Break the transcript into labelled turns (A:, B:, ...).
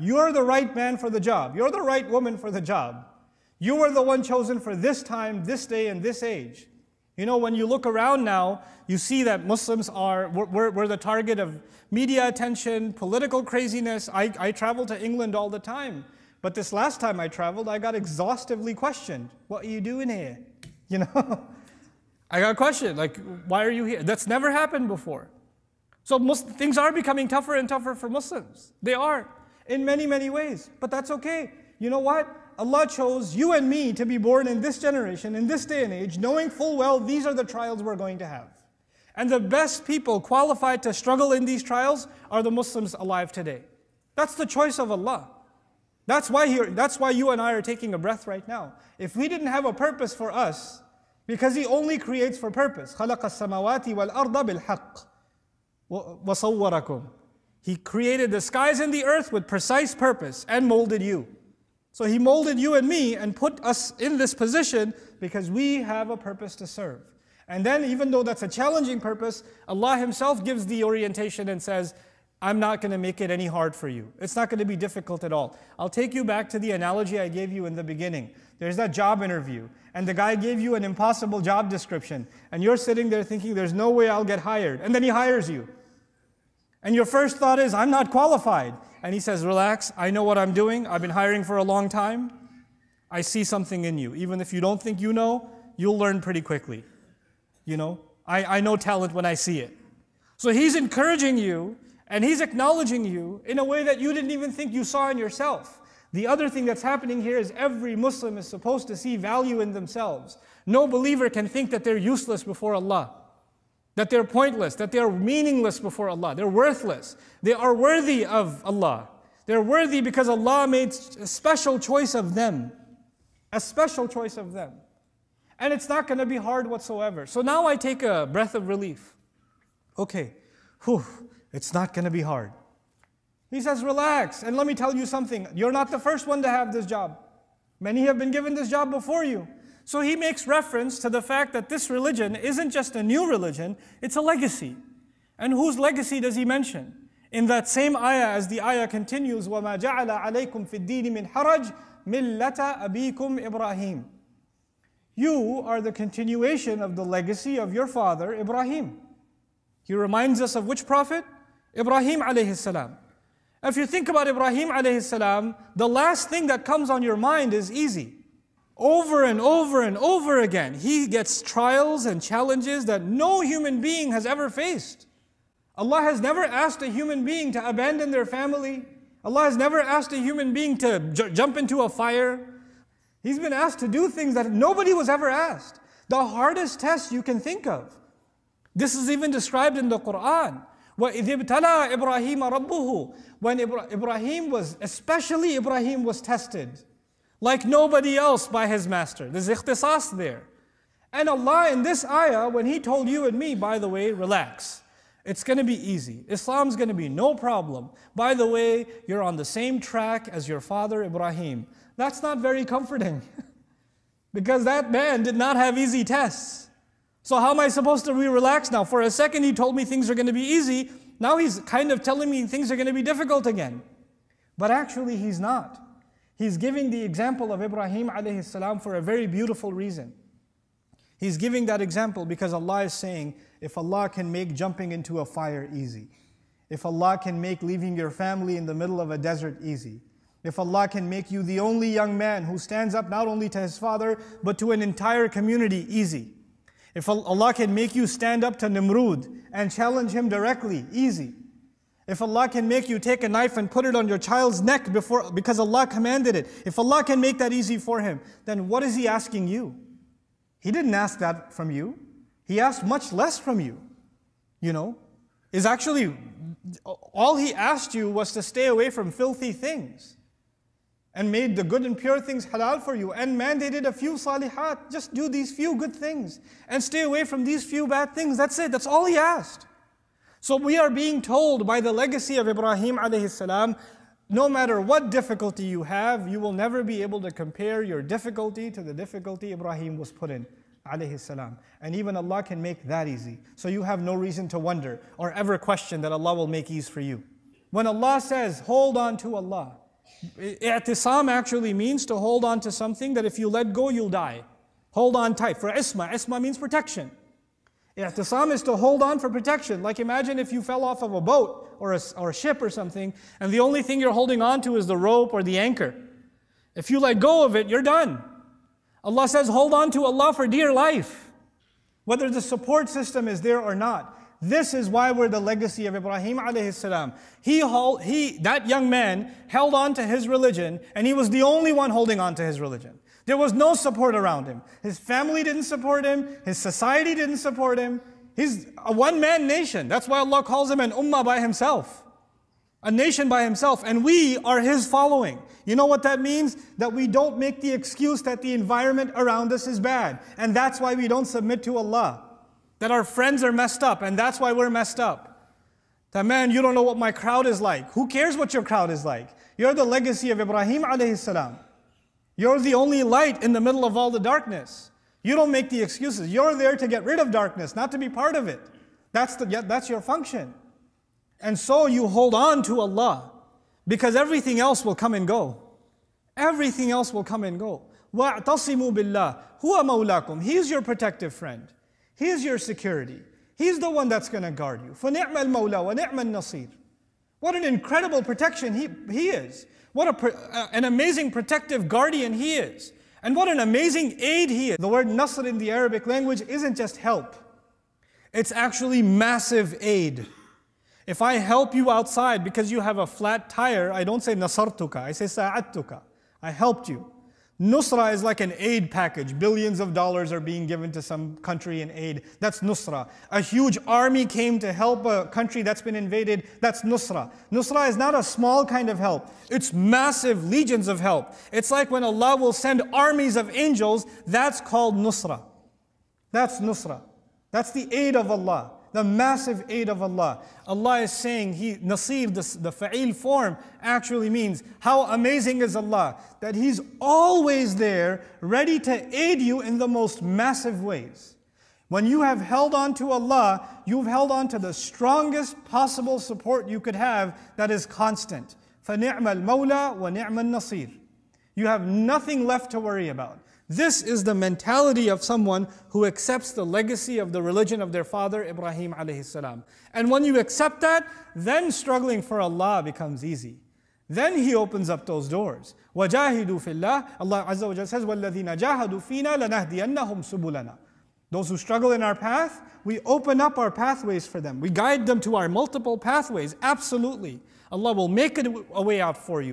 A: you're the right man for the job. You're the right woman for the job. You were the one chosen for this time, this day, and this age. You know, when you look around now, you see that Muslims we're the target of media attention, political craziness. I travel to England all the time. But this last time I traveled, I got exhaustively questioned. What are you doing here? You know, I got questioned, like, why are you here? That's never happened before. So things are becoming tougher and tougher for Muslims. They are, in many, many ways. But that's okay. You know what? Allah chose you and me to be born in this generation, in this day and age, knowing full well these are the trials we're going to have. And the best people qualified to struggle in these trials are the Muslims alive today. That's the choice of Allah. That's why you and I are taking a breath right now. If we didn't have a purpose for us, because He only creates for purpose. خَلَقَ السَّمَاوَاتِ وَالْأَرْضَ بِالْحَقِّ وَصَوَّرَكُمْ. He created the skies and the earth with precise purpose and molded you. So He molded you and me and put us in this position because we have a purpose to serve. And then even though that's a challenging purpose, Allah Himself gives the orientation and says, I'm not going to make it any hard for you. It's not going to be difficult at all. I'll take you back to the analogy I gave you in the beginning. There's that job interview, and the guy gave you an impossible job description, and you're sitting there thinking, there's no way I'll get hired. And then he hires you. And your first thought is, I'm not qualified. And he says, relax, I know what I'm doing. I've been hiring for a long time. I see something in you. Even if you don't think you know, you'll learn pretty quickly. You know, I know talent when I see it. So He's encouraging you, and He's acknowledging you in a way that you didn't even think you saw in yourself. The other thing that's happening here is every Muslim is supposed to see value in themselves. No believer can think that they're useless before Allah, that they're pointless, that they're meaningless before Allah. They're worthless. They are worthy of Allah. They're worthy because Allah made a special choice of them. A special choice of them. And it's not going to be hard whatsoever. So now I take a breath of relief. Okay, it's not going to be hard. He says, relax, and let me tell you something. You're not the first one to have this job. Many have been given this job before you. So he makes reference to the fact that this religion isn't just a new religion, it's a legacy. And whose legacy does he mention? In that same ayah, as the ayah continues, وَمَا جَعَلَ عَلَيْكُمْ فِي الدِّينِ مِنْ حَرَجٍ مِلَّةَ أَبِيكُمْ إِبْرَاهِيمَ. You are the continuation of the legacy of your father, Ibrahim. He reminds us of which prophet? Ibrahim alayhi salam. If you think about Ibrahim alayhi salam, the last thing that comes on your mind is easy. Over and over and over again, he gets trials and challenges that no human being has ever faced. Allah has never asked a human being to abandon their family. Allah has never asked a human being to jump into a fire. He's been asked to do things that nobody was ever asked. The hardest test you can think of. This is even described in the Quran. وَإِذِ ابْتَلَى إِبْرَاهِيمَ رَبُّهُ. When Ibrahim was tested like nobody else by his master. There's ikhtisas there. And Allah in this ayah, when He told you and me, by the way, relax. It's going to be easy. Islam's going to be no problem. By the way, you're on the same track as your father Ibrahim. That's not very comforting. Because that man did not have easy tests. So how am I supposed to be relaxed now? For a second he told me things are going to be easy. Now he's kind of telling me things are going to be difficult again. But actually he's not. He's giving the example of Ibrahim alayhi salam for a very beautiful reason. He's giving that example because Allah is saying, if Allah can make jumping into a fire easy, if Allah can make leaving your family in the middle of a desert easy, if Allah can make you the only young man who stands up not only to his father, but to an entire community easy, if Allah can make you stand up to Nimrud and challenge him directly, easy. If Allah can make you take a knife and put it on your child's neck because Allah commanded it, if Allah can make that easy for him, then what is He asking you? He didn't ask that from you. He asked much less from you. You know, is actually, all He asked you was to stay away from filthy things and made the good and pure things halal for you and mandated a few salihat. Just do these few good things and stay away from these few bad things. That's it. That's all He asked. So we are being told by the legacy of Ibrahim alayhi salam, no matter what difficulty you have, you will never be able to compare your difficulty to the difficulty Ibrahim was put in alayhi salam. And even Allah can make that easy. So you have no reason to wonder or ever question that Allah will make ease for you. When Allah says, hold on to Allah, I'tisam actually means to hold on to something that if you let go, you'll die. Hold on tight. For isma means protection. I'tisam is to hold on for protection. Like imagine if you fell off of a boat or a ship or something, and the only thing you're holding on to is the rope or the anchor. If you let go of it, you're done. Allah says, hold on to Allah for dear life, whether the support system is there or not. This is why we're the legacy of Ibrahim alayhi salam. That young man held on to his religion, and he was the only one holding on to his religion. There was no support around him. His family didn't support him. His society didn't support him. He's a one-man nation. That's why Allah calls him an ummah by himself. A nation by himself. And we are his following. You know what that means? That we don't make the excuse that the environment around us is bad. And that's why we don't submit to Allah. That our friends are messed up, and that's why we're messed up. That man, you don't know what my crowd is like. Who cares what your crowd is like? You're the legacy of Ibrahim alayhi salam. You're the only light in the middle of all the darkness. You don't make the excuses. You're there to get rid of darkness, not to be part of it. That's your function. And so you hold on to Allah, because everything else will come and go. Everything else will come and go. وَاعْتَصِمُوا بِاللَّهِ هُوَ مَوْلَاكُمْ. He's your protective friend. He's your security. He's the one that's going to guard you. فَنِعْمَ الْمَوْلَى وَنِعْمَ النَّصِيرُ. What an incredible protection he is. What an amazing protective guardian he is. And what an amazing aid he is. The word nasr in the Arabic language isn't just help. It's actually massive aid. If I help you outside because you have a flat tire, I don't say nasartuka, I say sa'adtuka. I helped you. Nusra is like an aid package. Billions of dollars are being given to some country in aid. That's Nusra. A huge army came to help a country that's been invaded. That's Nusra. Nusra is not a small kind of help. It's massive legions of help. It's like when Allah will send armies of angels. That's called Nusra. That's Nusra. That's the aid of Allah. The massive aid of Allah. Allah is saying, Nasir, the fa'il form actually means, how amazing is Allah, that He's always there, ready to aid you in the most massive ways. When you have held on to Allah, you've held on to the strongest possible support you could have that is constant. فَنِعْمَ الْمَوْلَى وَنِعْمَ النَّصِيرُ. You have nothing left to worry about. This is the mentality of someone who accepts the legacy of the religion of their father, Ibrahim alayhi salam. And when you accept that, then struggling for Allah becomes easy. Then He opens up those doors. وَجَاهِدُوا فِي اللَّهِ. Allah Azza wa Jalla says, وَالَّذِينَ جَاهَدُوا فِينَا لَنَهْدِيَنَّهُمْ سُبُلَنَا. Those who struggle in our path, we open up our pathways for them. We guide them to our multiple pathways. Absolutely. Allah will make a way out for you.